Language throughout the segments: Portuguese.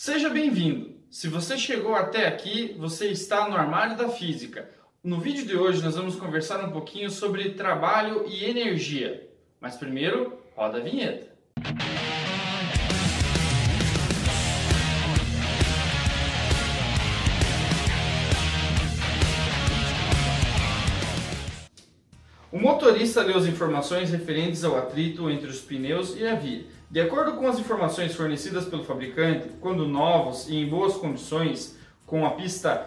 Seja bem-vindo! Se você chegou até aqui, você está no Armário da Física. No vídeo de hoje nós vamos conversar um pouquinho sobre trabalho e energia. Mas primeiro, roda a vinheta. O motorista lê as informações referentes ao atrito entre os pneus e a via. De acordo com as informações fornecidas pelo fabricante, quando novos e em boas condições, com a pista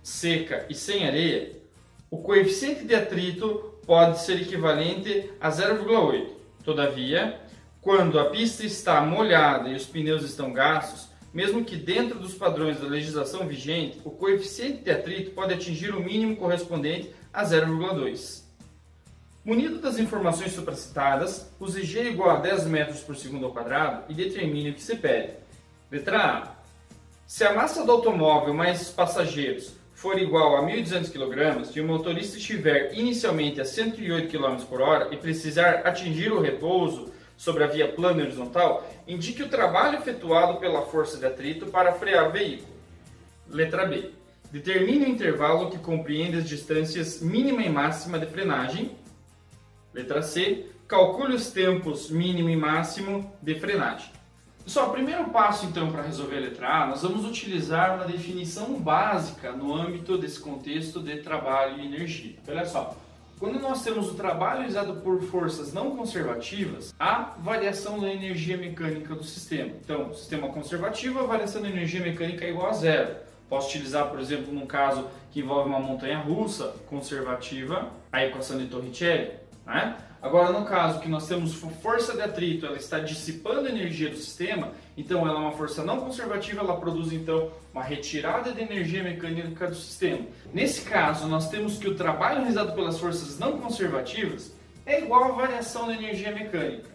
seca e sem areia, o coeficiente de atrito pode ser equivalente a 0,8. Todavia, quando a pista está molhada e os pneus estão gastos, mesmo que dentro dos padrões da legislação vigente, o coeficiente de atrito pode atingir o mínimo correspondente a 0,2. Munido das informações supracitadas, use G igual a 10 metros por segundo ao quadrado e determine o que se pede. Letra A. Se a massa do automóvel mais os passageiros for igual a 1.200 kg e o motorista estiver inicialmente a 108 km por hora e precisar atingir o repouso sobre a via plana e horizontal, indique o trabalho efetuado pela força de atrito para frear o veículo. Letra B. Determine o intervalo que compreende as distâncias mínima e máxima de frenagem. Letra C. Calcule os tempos mínimo e máximo de frenagem. Pessoal, o primeiro passo então para resolver a letra A, nós vamos utilizar uma definição básica no âmbito desse contexto de trabalho e energia. Olha só, quando nós temos o trabalho realizado por forças não conservativas, há variação da energia mecânica do sistema. Então, sistema conservativo, a variação da energia mecânica é igual a zero. Posso utilizar, por exemplo, num caso que envolve uma montanha-russa conservativa, a equação de Torricelli. Agora, no caso que nós temos força de atrito, ela está dissipando a energia do sistema, então ela é uma força não conservativa, ela produz então uma retirada de energia mecânica do sistema. Nesse caso, nós temos que o trabalho realizado pelas forças não conservativas é igual à variação da energia mecânica.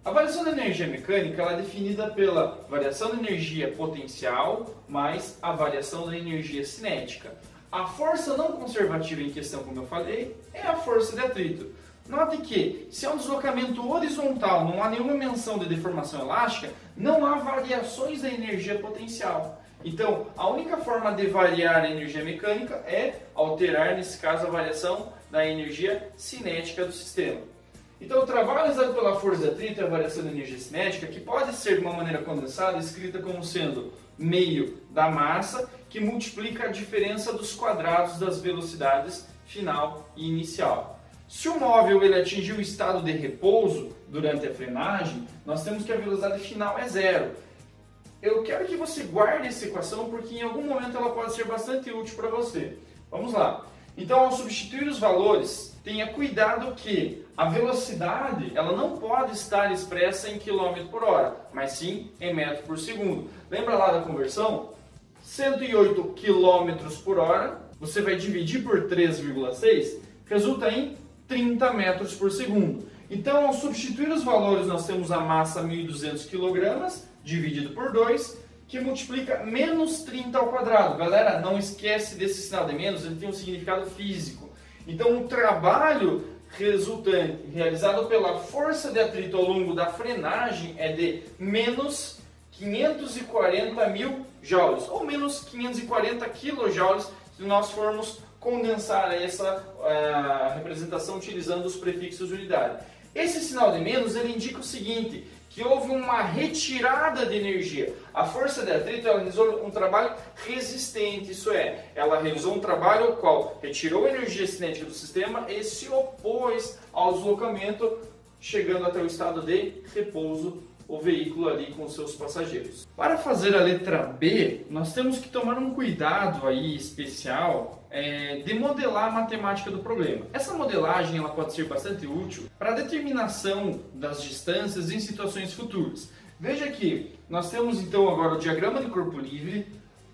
A variação da energia mecânica ela é definida pela variação da energia potencial mais a variação da energia cinética. A força não conservativa em questão, como eu falei, é a força de atrito. Note que, se é um deslocamento horizontal, não há nenhuma menção de deformação elástica, não há variações da energia potencial. Então, a única forma de variar a energia mecânica é alterar, nesse caso, a variação da energia cinética do sistema. Então, o trabalho realizado pela força de atrito é a variação da energia cinética, que pode ser, de uma maneira condensada, escrita como sendo meio da massa, que multiplica a diferença dos quadrados das velocidades final e inicial. Se o móvel ele atingir o estado de repouso durante a frenagem, nós temos que a velocidade final é zero. Eu quero que você guarde essa equação porque em algum momento ela pode ser bastante útil para você. Vamos lá. Então, ao substituir os valores, tenha cuidado que a velocidade ela não pode estar expressa em km por hora, mas sim em metro por segundo. Lembra lá da conversão? 108 km por hora, você vai dividir por 3,6, resulta em 30 metros por segundo. Então, ao substituir os valores, nós temos a massa 1.200 kg dividido por 2, que multiplica menos 30 ao quadrado. Galera, não esquece desse sinal de menos, ele tem um significado físico. Então, o trabalho resultante, realizado pela força de atrito ao longo da frenagem, é de menos 540 mil joules, ou menos 540 quilojoules, se nós formos condensar essa representação utilizando os prefixos de unidade. Esse sinal de menos ele indica o seguinte, que houve uma retirada de energia. A força de atrito ela realizou um trabalho resistente, isso é, ela realizou um trabalho o qual retirou a energia cinética do sistema e se opôs ao deslocamento, chegando até o estado de repouso o veículo ali com seus passageiros. Para fazer a letra B, nós temos que tomar um cuidado aí especial de modelar a matemática do problema. Essa modelagem ela pode ser bastante útil para a determinação das distâncias em situações futuras. Veja que nós temos então agora o diagrama de corpo livre,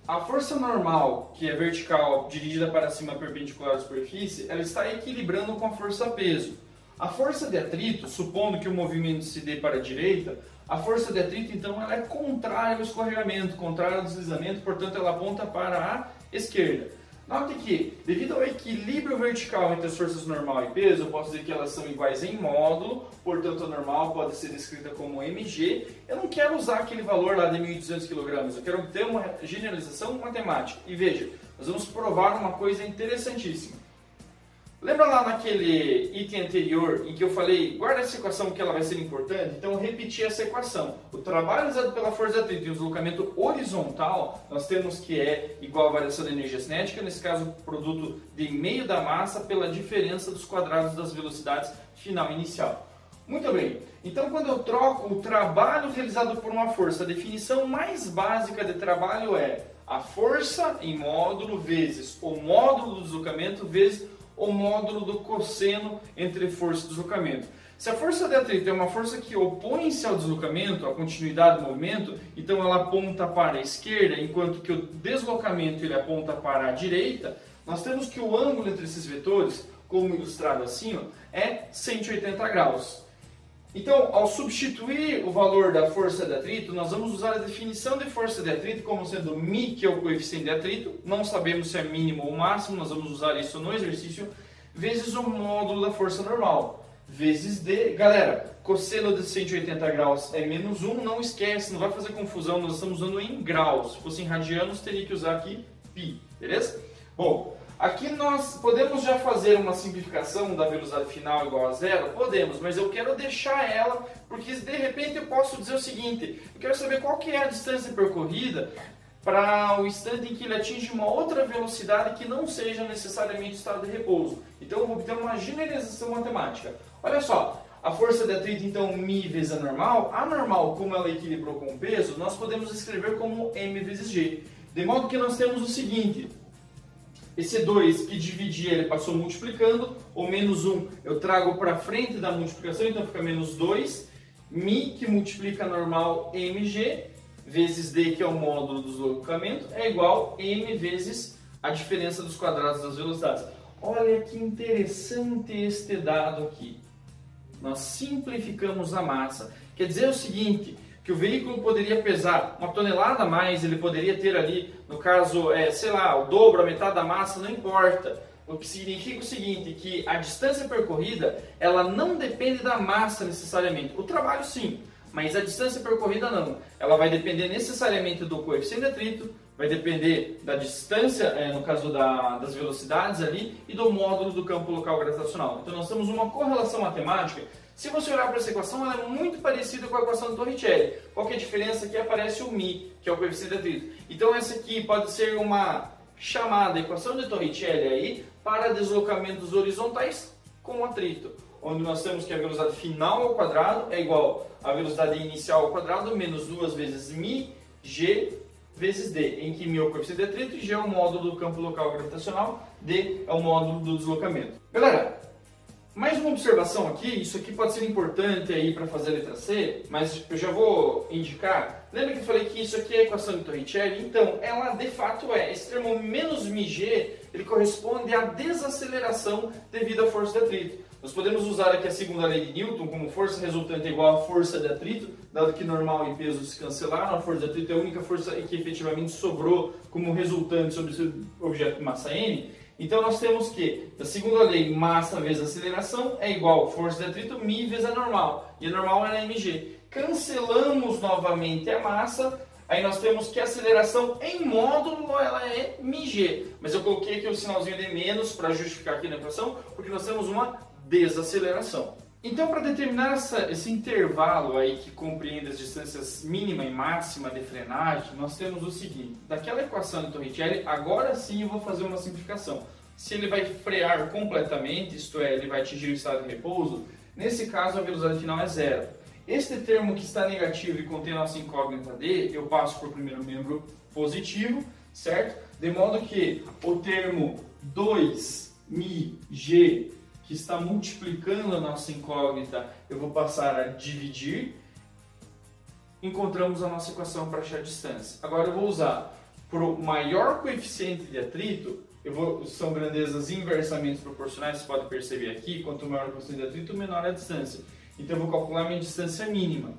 a força normal, que é vertical, dirigida para cima perpendicular à superfície, ela está equilibrando com a força peso. A força de atrito, supondo que o movimento se dê para a direita, a força de atrito então ela é contrária ao escorregamento, contrária ao deslizamento, portanto ela aponta para a esquerda. Note que, devido ao equilíbrio vertical entre as forças normal e peso, eu posso dizer que elas são iguais em módulo, portanto a normal pode ser descrita como mg. Eu não quero usar aquele valor lá de 1.200 kg, eu quero ter uma generalização matemática. E veja, nós vamos provar uma coisa interessantíssima. Lembra lá naquele item anterior em que eu falei, guarda essa equação que ela vai ser importante? Então eu repeti essa equação. O trabalho usado pela força de atrito e o deslocamento horizontal, nós temos que é igual à variação da energia cinética, nesse caso o produto de meio da massa pela diferença dos quadrados das velocidades final e inicial. Muito bem, então quando eu troco o trabalho realizado por uma força, a definição mais básica de trabalho é a força em módulo vezes o módulo do deslocamento vezes o módulo do cosseno entre força e deslocamento. Se a força de atrito é uma força que opõe-se ao deslocamento, à continuidade do movimento, então ela aponta para a esquerda, enquanto que o deslocamento ele aponta para a direita, nós temos que o ângulo entre esses vetores, como ilustrado acima, é 180 graus. Então, ao substituir o valor da força de atrito, nós vamos usar a definição de força de atrito como sendo μ, que é o coeficiente de atrito, não sabemos se é mínimo ou máximo, nós vamos usar isso no exercício, vezes o módulo da força normal, vezes d. Galera, cosseno de 180 graus é menos 1, não esquece, não vai fazer confusão, nós estamos usando em graus, se fosse em radianos, teria que usar aqui π, beleza? Bom, aqui nós podemos já fazer uma simplificação da velocidade final igual a zero? Podemos, mas eu quero deixar ela, porque de repente eu posso dizer o seguinte, eu quero saber qual que é a distância percorrida para o instante em que ele atinge uma outra velocidade que não seja necessariamente estado de repouso. Então eu vou obter uma generalização matemática. Olha só, a força de atrito então μ vezes a normal, como ela equilibrou com o peso, nós podemos escrever como m vezes g. De modo que nós temos o seguinte, esse 2 que dividir ele passou multiplicando, o menos 1 eu trago para frente da multiplicação, então fica menos 2, μ que multiplica a normal mg, vezes d que é o módulo do deslocamento, é igual a m vezes a diferença dos quadrados das velocidades. Olha que interessante este dado aqui. Nós simplificamos a massa. Quer dizer o seguinte, que o veículo poderia pesar 1 tonelada a mais, ele poderia ter ali, no caso, sei lá, o dobro, a metade da massa, não importa. O que significa o seguinte, que a distância percorrida, ela não depende da massa necessariamente. O trabalho sim, mas a distância percorrida não. Ela vai depender necessariamente do coeficiente de atrito, vai depender da distância, no caso das velocidades ali, e do módulo do campo local gravitacional. Então nós temos uma correlação matemática. Se você olhar para essa equação, ela é muito parecida com a equação de Torricelli. Qual que é a diferença? Aqui aparece o μ, que é o coeficiente de atrito. Então essa aqui pode ser uma chamada equação de Torricelli aí para deslocamentos horizontais com atrito, onde nós temos que a velocidade final ao quadrado é igual à velocidade inicial ao quadrado menos 2 vezes μ, g vezes d, em que μ é o coeficiente de atrito e g é o módulo do campo local gravitacional, d é o módulo do deslocamento. Galera, mais uma observação aqui, isso aqui pode ser importante aí para fazer a letra C, mas eu já vou indicar. Lembra que eu falei que isso aqui é a equação de Torricelli? Então, ela de fato é. Esse termo menos μg, ele corresponde à desaceleração devido à força de atrito. Nós podemos usar aqui a segunda lei de Newton como força resultante é igual à força de atrito, dado que normal e peso se cancelaram, a força de atrito é a única força que efetivamente sobrou como resultante sobre esse objeto de massa m. Então nós temos que, da segunda lei, massa vezes aceleração é igual a força de atrito μ vezes a normal, e a normal é na mg. Cancelamos novamente a massa, aí nós temos que a aceleração em módulo ela é mg, mas eu coloquei aqui o sinalzinho de menos para justificar aqui na equação, porque nós temos uma desaceleração. Então, para determinar esse intervalo aí que compreende as distâncias mínima e máxima de frenagem, nós temos o seguinte, daquela equação de Torricelli, agora sim eu vou fazer uma simplificação. Se ele vai frear completamente, isto é, ele vai atingir o estado de repouso, nesse caso a velocidade final é zero. Este termo que está negativo e contém a nossa incógnita d, eu passo por primeiro membro positivo, certo? De modo que o termo 2μg, que está multiplicando a nossa incógnita, eu vou passar a dividir. Encontramos a nossa equação para achar a distância. Agora eu vou usar para o maior coeficiente de atrito, são grandezas inversamente proporcionais, você pode perceber aqui, quanto maior o coeficiente de atrito, menor a distância. Então eu vou calcular minha distância mínima.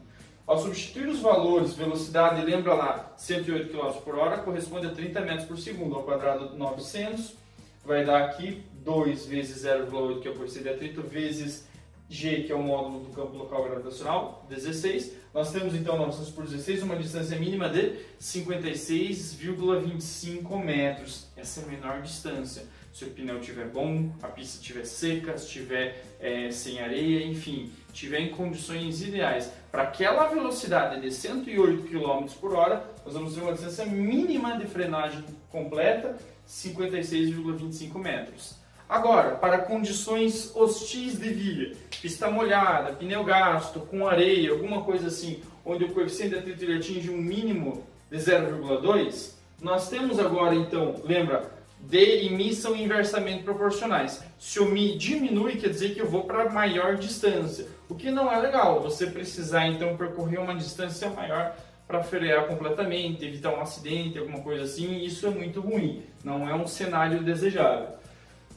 Ao substituir os valores, velocidade, lembra lá, 108 km por hora, corresponde a 30 metros por segundo, ao quadrado 900, vai dar aqui 2 vezes 0,8, que é o coeficiente de atrito, vezes G, que é o módulo do campo local gravitacional, 16. Nós temos então 900 por 16, uma distância mínima de 56,25 metros. Essa é a menor distância. Se o pneu estiver bom, a pista estiver seca, estiver sem areia, enfim, estiver em condições ideais. Para aquela velocidade de 108 km por hora, nós vamos ter uma distância mínima de frenagem completa, 56,25 metros. Agora, para condições hostis de via, pista molhada, pneu gasto, com areia, alguma coisa assim, onde o coeficiente de atrito ele atinge um mínimo de 0,2, nós temos agora então, lembra, D e Mi são inversamente proporcionais. Se o Mi diminui, quer dizer que eu vou para maior distância, o que não é legal, você precisar então percorrer uma distância maior para frear completamente, evitar um acidente, alguma coisa assim, isso é muito ruim, não é um cenário desejável.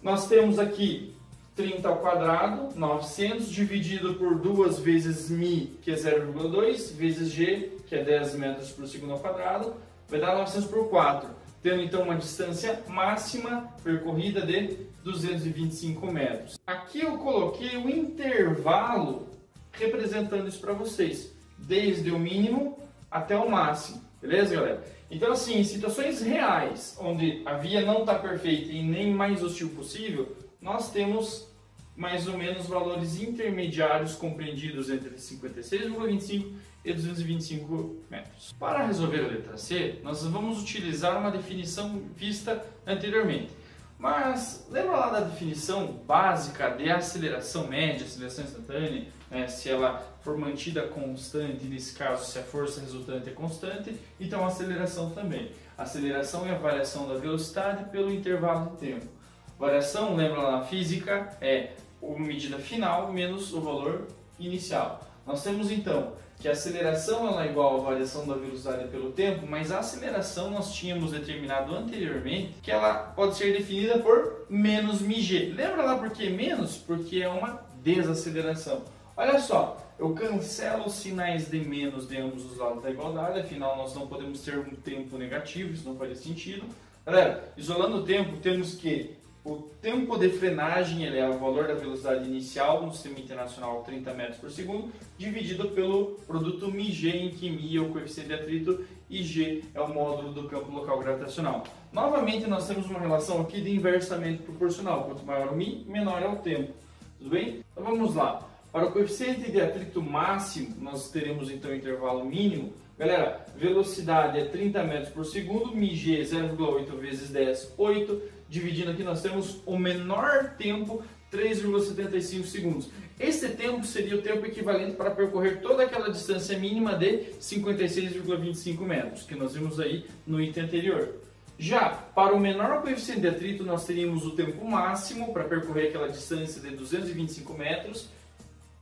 Nós temos aqui 30 ao quadrado, 900, dividido por 2 vezes Mi, que é 0,2, vezes G, que é 10 metros por segundo ao quadrado, vai dar 900 por 4, tendo então uma distância máxima percorrida de 225 metros. Aqui eu coloquei o intervalo representando isso para vocês, desde o mínimo até o máximo, beleza, galera? Então, assim, em situações reais, onde a via não está perfeita e nem mais hostil possível, nós temos mais ou menos valores intermediários compreendidos entre 56,25 e 225 metros. Para resolver a letra C, nós vamos utilizar uma definição vista anteriormente. Mas lembra lá da definição básica de aceleração média, aceleração instantânea, né? Se ela for mantida constante, nesse caso se a força resultante é constante, então a aceleração também. A aceleração é a variação da velocidade pelo intervalo de tempo. Variação, lembra lá na física, é a medida final menos o valor inicial. Nós temos então que a aceleração ela é igual à variação da velocidade pelo tempo, mas a aceleração nós tínhamos determinado anteriormente que ela pode ser definida por menos μg. Lembra lá por que menos? Porque é uma desaceleração. Olha só, eu cancelo os sinais de menos de ambos os lados da igualdade, afinal nós não podemos ter um tempo negativo, isso não faria sentido. Galera, isolando o tempo, temos que o tempo de frenagem ele é o valor da velocidade inicial no sistema internacional 30 metros por segundo, dividido pelo produto μg, em que μ é o coeficiente de atrito e g é o módulo do campo local gravitacional. Novamente, nós temos uma relação aqui de inversamente proporcional. Quanto maior o μ, menor é o tempo. Tudo bem? Então vamos lá. Para o coeficiente de atrito máximo, nós teremos então o intervalo mínimo. Galera, velocidade é 30 metros por segundo, μg 0,8 vezes 10, 8. Dividindo aqui nós temos o menor tempo, 3,75 segundos. Esse tempo seria o tempo equivalente para percorrer toda aquela distância mínima de 56,25 metros, que nós vimos aí no item anterior. Já para o menor coeficiente de atrito, nós teríamos o tempo máximo para percorrer aquela distância de 225 metros.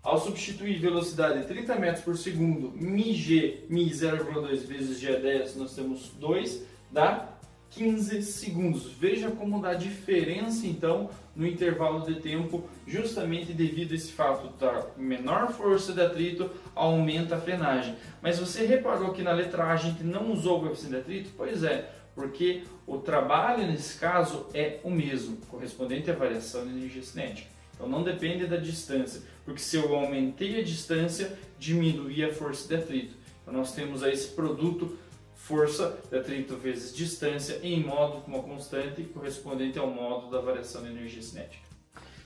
Ao substituir velocidade de 30 metros por segundo, μg, μ 0,2 vezes g é 10, nós temos 2, dá 15 segundos. Veja como dá diferença então no intervalo de tempo, justamente devido a esse fato da menor força de atrito aumenta a frenagem. Mas você reparou que na letra A a gente não usou o coeficiente de atrito? Pois é, porque o trabalho nesse caso é o mesmo, correspondente à variação de energia cinética. Então não depende da distância, porque se eu aumentei a distância, diminui a força de atrito. Então nós temos aí esse produto força de atrito vezes distância em módulo com uma constante correspondente ao módulo da variação de energia cinética.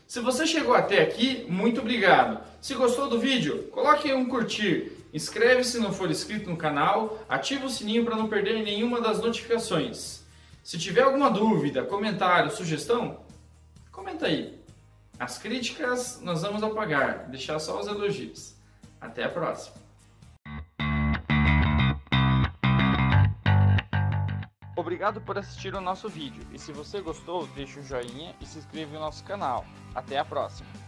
Se você chegou até aqui, muito obrigado. Se gostou do vídeo, coloque um curtir, inscreve-se se não for inscrito no canal, ativa o sininho para não perder nenhuma das notificações. Se tiver alguma dúvida, comentário, sugestão, comenta aí. As críticas nós vamos apagar, deixar só os elogios. Até a próxima! Obrigado por assistir o nosso vídeo e se você gostou, deixe o joinha e se inscreva no nosso canal. Até a próxima!